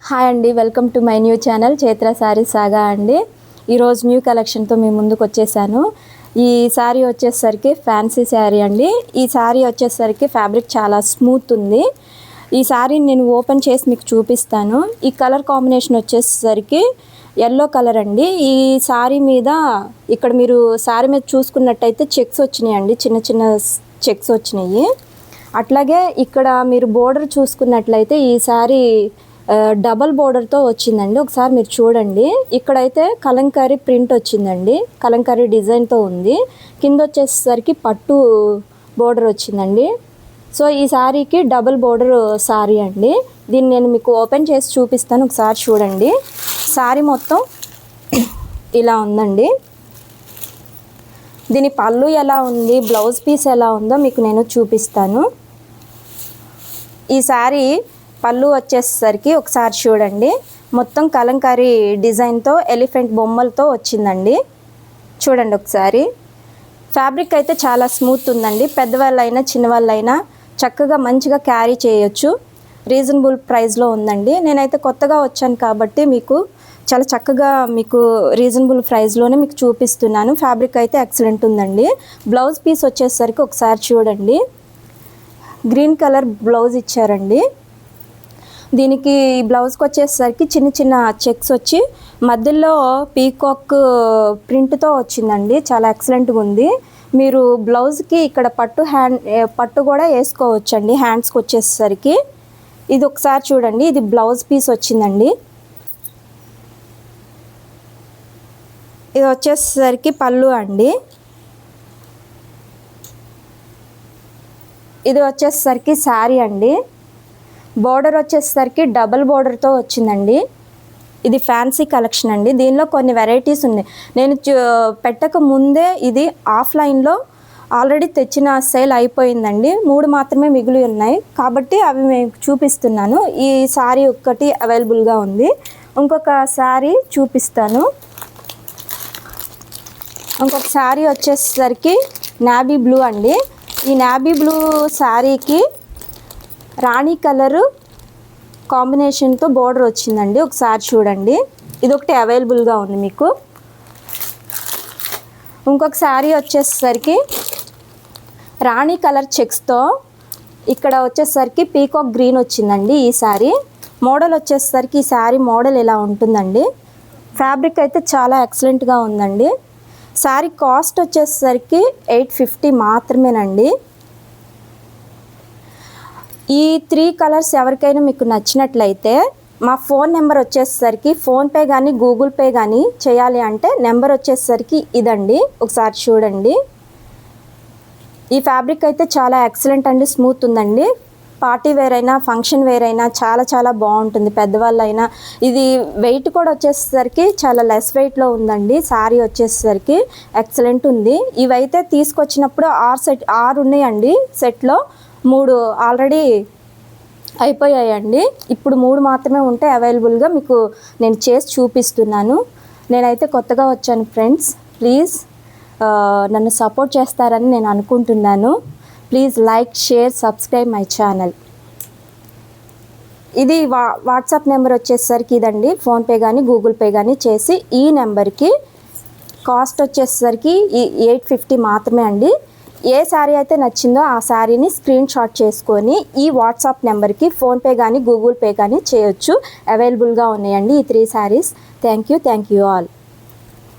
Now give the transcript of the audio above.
Hi అండి, welcome to my new channel Chaitra sarees saga అండి. ఈరోజు న్యూ కలెక్షన్తో మీ ముందుకు వచ్చేసాను. ఈ శారీ వచ్చేసరికి ఫ్యాన్సీ శారీ అండి. ఈ శారీ వచ్చేసరికి ఫ్యాబ్రిక్ చాలా స్మూత్ ఉంది. ఈ శారీని నేను ఓపెన్ చేసి మీకు చూపిస్తాను. ఈ కలర్ కాంబినేషన్ వచ్చేసరికి ఎల్లో కలర్ అండి. ఈ శారీ మీద ఇక్కడ మీరు శారీ మీద చూసుకున్నట్టయితే చెక్స్ వచ్చినాయండి, చిన్న చిన్న చెక్స్ వచ్చినాయి. అట్లాగే ఇక్కడ మీరు బోర్డర్ చూసుకున్నట్లయితే ఈ శారీ డబల్ బోర్డర్తో వచ్చిందండి. ఒకసారి మీరు చూడండి. ఇక్కడైతే కలంకారీ ప్రింట్ వచ్చిందండి, కలంకారీ డిజైన్తో ఉంది. కింద వచ్చేసరికి పట్టు బోర్డర్ వచ్చిందండి. సో ఈ శారీకి డబల్ బోర్డర్ శారీ అండి. దీన్ని నేను మీకు ఓపెన్ చేసి చూపిస్తాను, ఒకసారి చూడండి. శారీ మొత్తం ఇలా ఉందండి. దీని పళ్ళు ఎలా ఉంది, బ్లౌజ్ పీస్ ఎలా ఉందో మీకు నేను చూపిస్తాను. ఈ శారీ పళ్ళు వచ్చేసరికి ఒకసారి చూడండి, మొత్తం కలంకారీ డిజైన్తో ఎలిఫెంట్ బొమ్మలతో వచ్చిందండి. చూడండి ఒకసారి. ఫ్యాబ్రిక్ అయితే చాలా స్మూత్ ఉందండి. పెద్దవాళ్ళైనా చిన్నవాళ్ళైనా చక్కగా మంచిగా క్యారీ చేయొచ్చు. రీజనబుల్ ప్రైస్లో ఉందండి. నేనైతే కొత్తగా వచ్చాను కాబట్టి మీకు చాలా చక్కగా మీకు రీజనబుల్ ప్రైస్లోనే మీకు చూపిస్తున్నాను. ఫ్యాబ్రిక్ అయితే ఎక్సలెంట్ ఉందండి. బ్లౌజ్ పీస్ వచ్చేసరికి ఒకసారి చూడండి, గ్రీన్ కలర్ బ్లౌజ్ ఇచ్చారండి. దీనికి బ్లౌజ్కి వచ్చేసరికి చిన్న చిన్న చెక్స్ వచ్చి మధ్యలో పీకాక్ ప్రింట్తో వచ్చిందండి. చాలా ఎక్సలెంట్గా ఉంది. మీరు బ్లౌజ్కి ఇక్కడ పట్టు కూడా వేసుకోవచ్చండి. హ్యాండ్స్కి వచ్చేసరికి ఇది ఒకసారి చూడండి. ఇది బ్లౌజ్ పీస్ వచ్చిందండి. ఇది వచ్చేసరికి పళ్ళు అండి. ఇది వచ్చేసరికి శారీ అండి. బోర్డర్ వచ్చేసరికి డబల్ బోర్డర్తో వచ్చిందండి. ఇది ఫ్యాన్సీ కలెక్షన్ అండి. దీనిలో కొన్ని వెరైటీస్ ఉన్నాయి. నేను పెట్టక ముందే ఇది ఆఫ్లైన్లో ఆల్రెడీ తెచ్చిన సేల్ అయిపోయిందండి. 3 మాత్రమే మిగిలి ఉన్నాయి కాబట్టి అవి మేము చూపిస్తున్నాను. ఈ శారీ ఒక్కటి అవైలబుల్గా ఉంది. ఇంకొక శారీ చూపిస్తాను. ఇంకొక శారీ వచ్చేసరికి నావీ బ్లూ అండి. ఈ నావీ బ్లూ శారీకి రాణి కలరు కాంబినేషన్తో బోర్డర్ వచ్చిందండి. ఒకసారి చూడండి. ఇది ఒకటి అవైలబుల్గా ఉంది మీకు. ఇంకొక శారీ వచ్చేసరికి రాణి కలర్ చెక్స్తో ఇక్కడ వచ్చేసరికి పీకాక్ గ్రీన్ వచ్చిందండి. ఈ శారీ మోడల్ వచ్చేసరికి ఈ శారీ మోడల్ ఇలా ఉంటుందండి. ఫ్యాబ్రిక్ అయితే చాలా ఎక్సలెంట్గా ఉందండి. శారీ కాస్ట్ వచ్చేసరికి 850 మాత్రమేనండి. ఈ 3 కలర్స్ ఎవరికైనా మీకు నచ్చినట్లయితే మా ఫోన్ నెంబర్ వచ్చేసరికి ఫోన్పే కానీ గూగుల్ పే కానీ చేయాలి అంటే నెంబర్ వచ్చేసరికి ఇదండి. ఒకసారి చూడండి. ఈ ఫ్యాబ్రిక్ అయితే చాలా ఎక్సలెంట్ అండి, స్మూత్ ఉందండి. పార్టీ వేర్ అయినా ఫంక్షన్ వేర్ అయినా చాలా చాలా బాగుంటుంది. పెద్దవాళ్ళైనా. ఇది వెయిట్ కూడా వచ్చేసరికి చాలా లెస్ వెయిట్లో ఉందండి. శారీ వచ్చేసరికి ఎక్సలెంట్ ఉంది. ఇవైతే తీసుకొచ్చినప్పుడు 6 ఉన్నాయండి సెట్లో. 3 ఆల్రెడీ అయిపోయాయండి. ఇప్పుడు 3 మాత్రమే ఉంటే అవైలబుల్గా మీకు నేను చేసి చూపిస్తున్నాను. నేనైతే కొత్తగా వచ్చాను ఫ్రెండ్స్. ప్లీజ్ నన్ను సపోర్ట్ చేస్తారని నేను అనుకుంటున్నాను. Please like, share, subscribe my channel. ఇది వాట్సాప్ నెంబర్ వచ్చేసరికి ఇదండి. ఫోన్పే కానీ గూగుల్ పే కానీ చేసి ఈ నెంబర్కి కాస్ట్ వచ్చేసరికి 850 మాత్రమే అండి. ఏ శారీ అయితే నచ్చిందో ఆ శారీని స్క్రీన్ షాట్ చేసుకొని ఈ వాట్సాప్ నెంబర్కి ఫోన్పే కానీ గూగుల్ పే కానీ చేయొచ్చు. అవైలబుల్గా ఉన్నాయండి ఈ 3 శారీస్. Thank you all.